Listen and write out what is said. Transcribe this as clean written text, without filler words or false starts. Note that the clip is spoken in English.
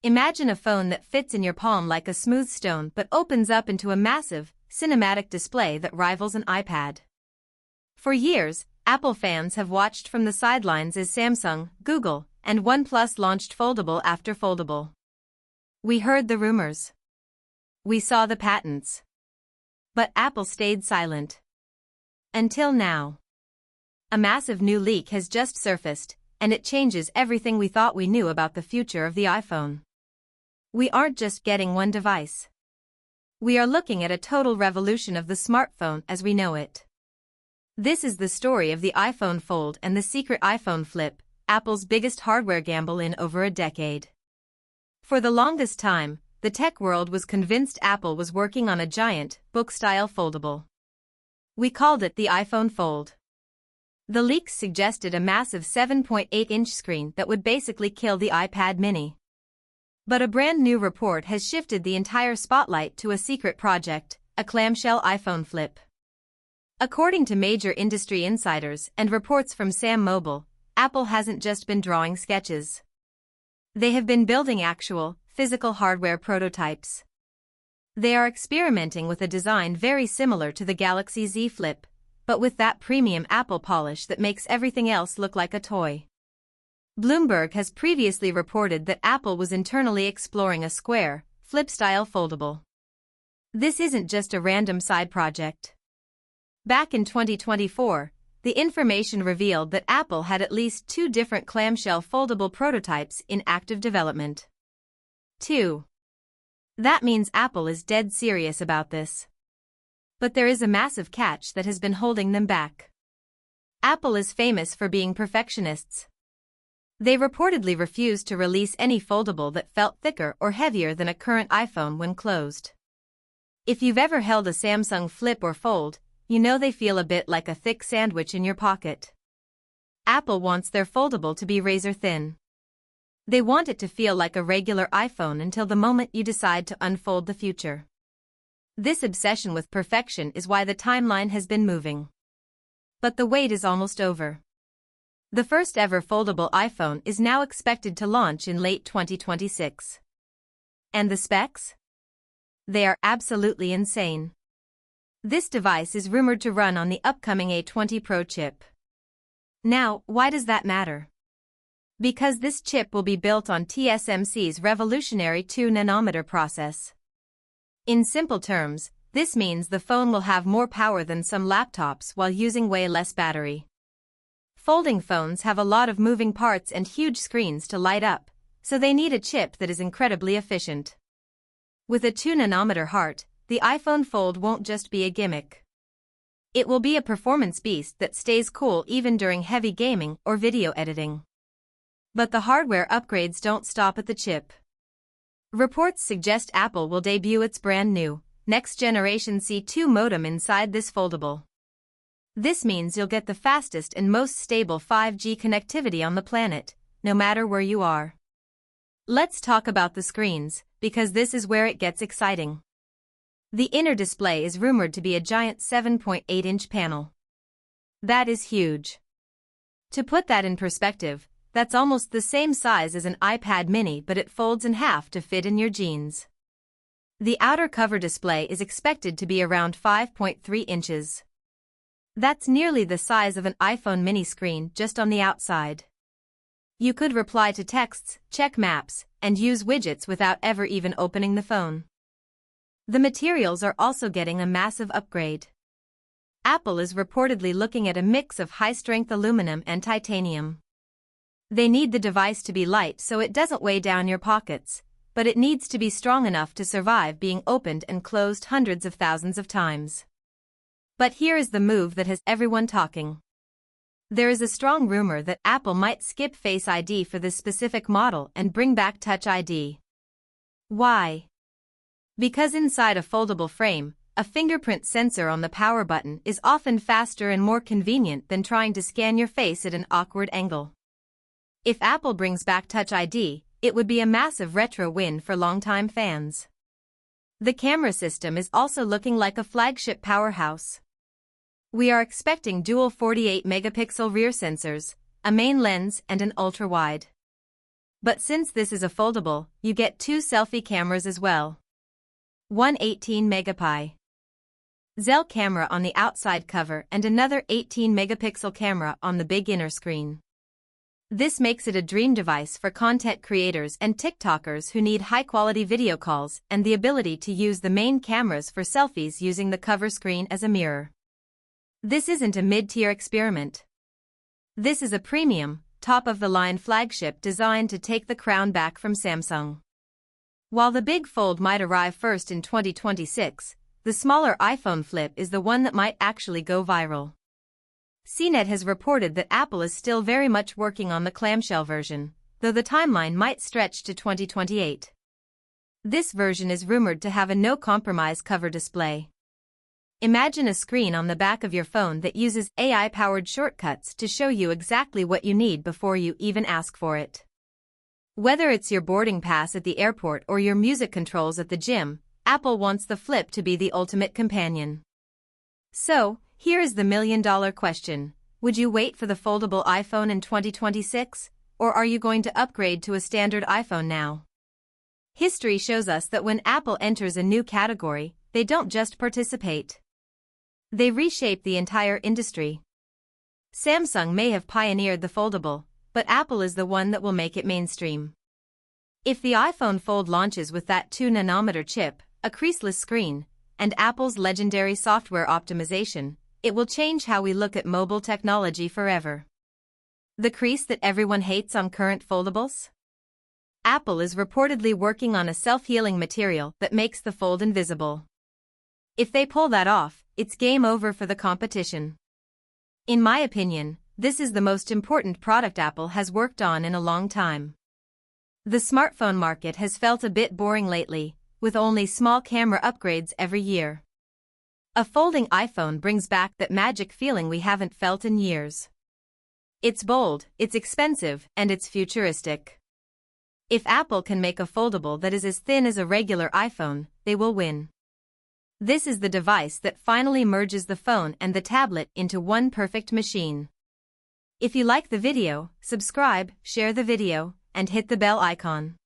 Imagine a phone that fits in your palm like a smooth stone but opens up into a massive, cinematic display that rivals an iPad. For years, Apple fans have watched from the sidelines as Samsung, Google, and OnePlus launched Foldable after Foldable. We heard the rumors. We saw the patents. But Apple stayed silent. Until now. A massive new leak has just surfaced, and it changes everything we thought we knew about the future of the iPhone. We aren't just getting one device. We are looking at a total revolution of the smartphone as we know it. This is the story of the iPhone Fold and the secret iPhone Flip, Apple's biggest hardware gamble in over a decade. For the longest time, the tech world was convinced Apple was working on a giant, book-style foldable. We called it the iPhone Fold. The leaks suggested a massive 7.8-inch screen that would basically kill the iPad mini. But a brand new report has shifted the entire spotlight to a secret project, a clamshell iPhone Flip. According to major industry insiders and reports from Sam Mobile, Apple hasn't just been drawing sketches. They have been building actual, physical hardware prototypes. They are experimenting with a design very similar to the Galaxy Z Flip, but with that premium Apple polish that makes everything else look like a toy. Bloomberg has previously reported that Apple was internally exploring a square, flip-style foldable. This isn't just a random side project. Back in 2024, the information revealed that Apple had at least 2 different clamshell foldable prototypes in active development. 2. That means Apple is dead serious about this. But there is a massive catch that has been holding them back. Apple is famous for being perfectionists. They reportedly refused to release any foldable that felt thicker or heavier than a current iPhone when closed. If you've ever held a Samsung Flip or Fold, you know they feel a bit like a thick sandwich in your pocket. Apple wants their foldable to be razor thin. They want it to feel like a regular iPhone until the moment you decide to unfold the future. This obsession with perfection is why the timeline has been moving. But the wait is almost over. The first ever foldable iPhone is now expected to launch in late 2026. And the specs? They are absolutely insane. This device is rumored to run on the upcoming A20 Pro chip. Now, why does that matter? Because this chip will be built on TSMC's revolutionary 2-nanometer process. In simple terms, this means the phone will have more power than some laptops while using way less battery. Folding phones have a lot of moving parts and huge screens to light up, so they need a chip that is incredibly efficient. With a 2-nanometer heart, the iPhone Fold won't just be a gimmick. It will be a performance beast that stays cool even during heavy gaming or video editing. But the hardware upgrades don't stop at the chip. Reports suggest Apple will debut its brand new, next-generation C2 modem inside this foldable. This means you'll get the fastest and most stable 5G connectivity on the planet, no matter where you are. Let's talk about the screens, because this is where it gets exciting. The inner display is rumored to be a giant 7.8-inch panel. That is huge. To put that in perspective, that's almost the same size as an iPad mini, but it folds in half to fit in your jeans. The outer cover display is expected to be around 5.3 inches. That's nearly the size of an iPhone mini screen just on the outside. You could reply to texts, check maps, and use widgets without ever even opening the phone. The materials are also getting a massive upgrade. Apple is reportedly looking at a mix of high-strength aluminum and titanium. They need the device to be light so it doesn't weigh down your pockets, but it needs to be strong enough to survive being opened and closed hundreds of thousands of times. But here is the move that has everyone talking. There is a strong rumor that Apple might skip Face ID for this specific model and bring back Touch ID. Why? Because inside a foldable frame, a fingerprint sensor on the power button is often faster and more convenient than trying to scan your face at an awkward angle. If Apple brings back Touch ID, it would be a massive retro win for longtime fans. The camera system is also looking like a flagship powerhouse. We are expecting dual 48-megapixel rear sensors, a main lens and an ultra-wide. But since this is a foldable, you get two selfie cameras as well. One 18 megapixel Zell camera on the outside cover and another 18 megapixel camera on the big inner screen. This makes it a dream device for content creators and TikTokers who need high-quality video calls and the ability to use the main cameras for selfies using the cover screen as a mirror. This isn't a mid-tier experiment. This is a premium, top-of-the-line flagship designed to take the crown back from Samsung. While the Big Fold might arrive first in 2026, the smaller iPhone Flip is the one that might actually go viral. CNET has reported that Apple is still very much working on the clamshell version, though the timeline might stretch to 2028. This version is rumored to have a no-compromise cover display. Imagine a screen on the back of your phone that uses AI-powered shortcuts to show you exactly what you need before you even ask for it. Whether it's your boarding pass at the airport or your music controls at the gym, Apple wants the Flip to be the ultimate companion. So, here is the million-dollar question. Would you wait for the foldable iPhone in 2026, or are you going to upgrade to a standard iPhone now? History shows us that when Apple enters a new category, they don't just participate. They reshape the entire industry. Samsung may have pioneered the foldable, but Apple is the one that will make it mainstream. If the iPhone Fold launches with that 2-nanometer chip, a creaseless screen, and Apple's legendary software optimization, it will change how we look at mobile technology forever. The crease that everyone hates on current foldables? Apple is reportedly working on a self-healing material that makes the fold invisible. If they pull that off, it's game over for the competition. In my opinion, this is the most important product Apple has worked on in a long time. The smartphone market has felt a bit boring lately, with only small camera upgrades every year. A folding iPhone brings back that magic feeling we haven't felt in years. It's bold, it's expensive, and it's futuristic. If Apple can make a foldable that is as thin as a regular iPhone, they will win. This is the device that finally merges the phone and the tablet into one perfect machine. If you like the video, subscribe, share the video, and hit the bell icon.